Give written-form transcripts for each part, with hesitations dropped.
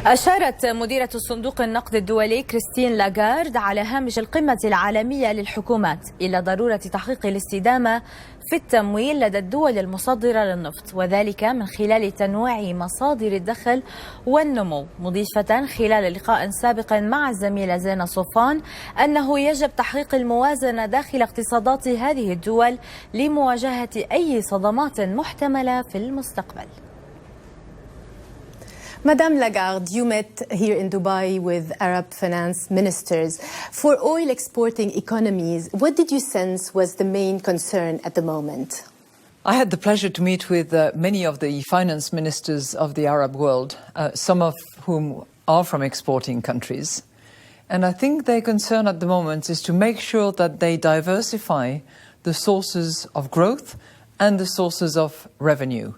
أشارت مديرة صندوق النقد الدولي كريستين لاغارد على هامش القمة العالمية للحكومات إلى ضرورة تحقيق الاستدامة في التمويل لدى الدول المصدرة للنفط، وذلك من خلال تنويع مصادر الدخل والنمو، مضيفة خلال لقاء سابق مع الزميلة زينة صوفان أنه يجب تحقيق الموازنة داخل اقتصادات هذه الدول لمواجهة أي صدمات محتملة في المستقبل. Madame Lagarde, you met here in Dubai with Arab finance ministers. For oil exporting economies, what did you sense was the main concern at the moment? I had the pleasure to meet with many of the finance ministers of the Arab world, some of whom are from exporting countries. And I think their concern at the moment is to make sure that they diversify the sources of growth and the sources of revenue,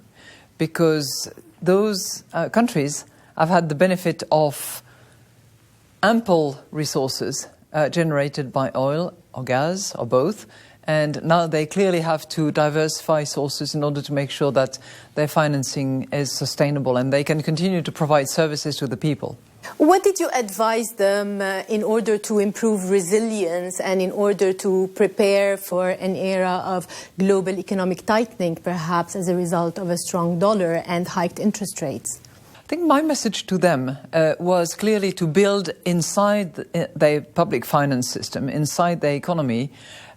because those countries have had the benefit of ample resources generated by oil or gas or both, and now they clearly have to diversify sources in order to make sure that their financing is sustainable and they can continue to provide services to the people. What did you advise them in order to improve resilience and in order to prepare for an era of global economic tightening, perhaps as a result of a strong dollar and hiked interest rates? I think my message to them was clearly to build inside their public finance system, inside their economy,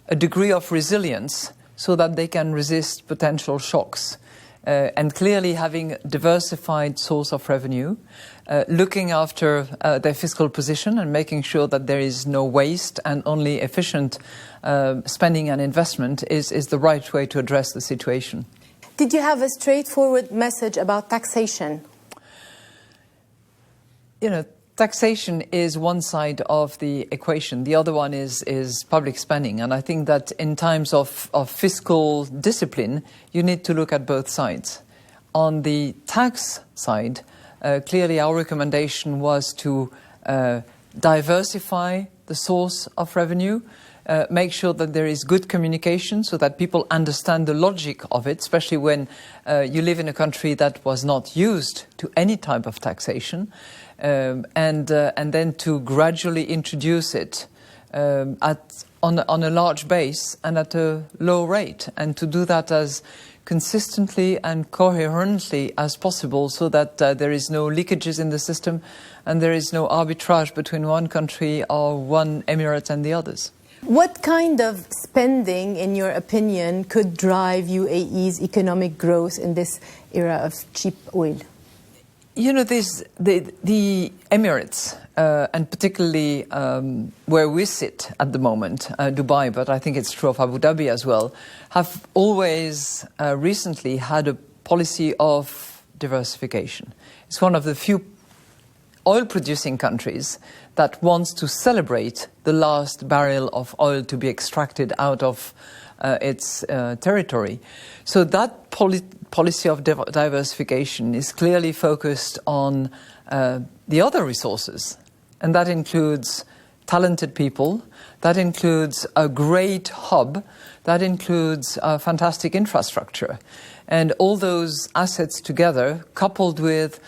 a degree of resilience so that they can resist potential shocks. And clearly having a diversified source of revenue, looking after their fiscal position and making sure that there is no waste and only efficient spending and investment is the right way to address the situation. Did you have a straightforward message about taxation? You know, taxation is one side of the equation. The other one is public spending. And I think that in times of fiscal discipline, you need to look at both sides. On the tax side, clearly our recommendation was to diversify the source of revenue, make sure that there is good communication so that people understand the logic of it, especially when you live in a country that was not used to any type of taxation. And then to gradually introduce it on a large base and at a low rate, and to do that as consistently and coherently as possible so that there is no leakages in the system and there is no arbitrage between one country or one emirate and the others. What kind of spending, in your opinion, could drive UAE's economic growth in this era of cheap oil? You know, the Emirates, and particularly where we sit at the moment, Dubai, but I think it's true of Abu Dhabi as well, have always recently had a policy of diversification. It's one of the few oil-producing countries that wants to celebrate the last barrel of oil to be extracted out of its territory. So that policy of diversification is clearly focused on the other resources, and that includes talented people, that includes a great hub, that includes fantastic infrastructure. And all those assets together, coupled with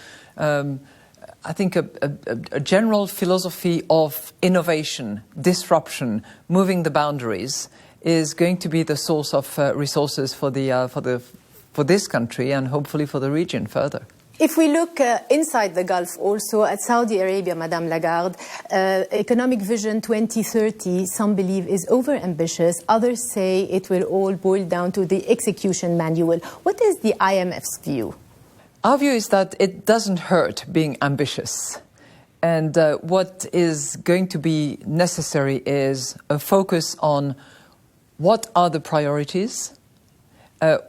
I think a general philosophy of innovation, disruption, moving the boundaries, is going to be the source of resources for this country and hopefully for the region further. If we look inside the Gulf also at Saudi Arabia, Madame Lagarde, Economic Vision 2030, some believe is overambitious. Others say it will all boil down to the execution manual. What is the IMF's view? Our view is that it doesn't hurt being ambitious. And what is going to be necessary is a focus on what are the priorities,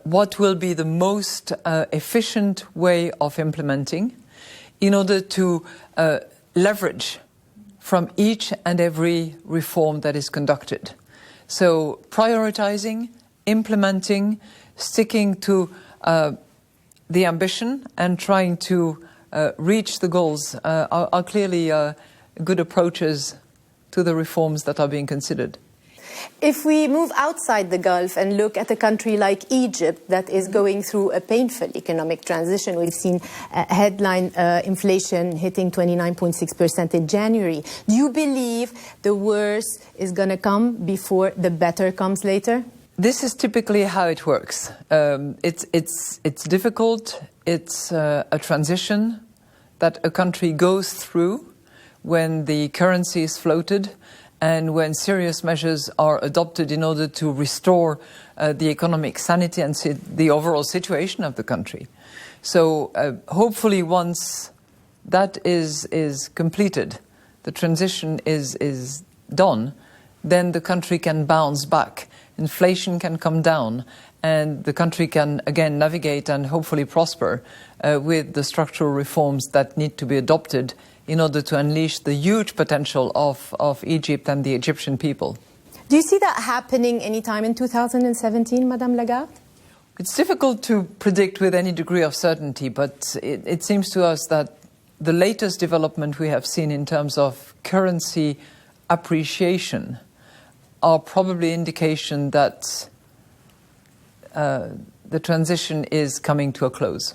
what will be the most efficient way of implementing in order to leverage from each and every reform that is conducted. So prioritizing, implementing, sticking to the ambition and trying to reach the goals are clearly good approaches to the reforms that are being considered. If we move outside the Gulf and look at a country like Egypt that is going through a painful economic transition, we've seen headline inflation hitting 29.6% in January. Do you believe the worst is going to come before the better comes later? This is typically how it works. It's difficult. It's a transition that a country goes through when the currency is floated and when serious measures are adopted in order to restore the economic sanity and the overall situation of the country. So hopefully once that is completed, the transition is done, then the country can bounce back. Inflation can come down and the country can again navigate and hopefully prosper with the structural reforms that need to be adopted in order to unleash the huge potential of Egypt and the Egyptian people. Do you see that happening anytime in 2017, Madame Lagarde? It's difficult to predict with any degree of certainty, but it seems to us that the latest development we have seen in terms of currency appreciation are probably indication that the transition is coming to a close.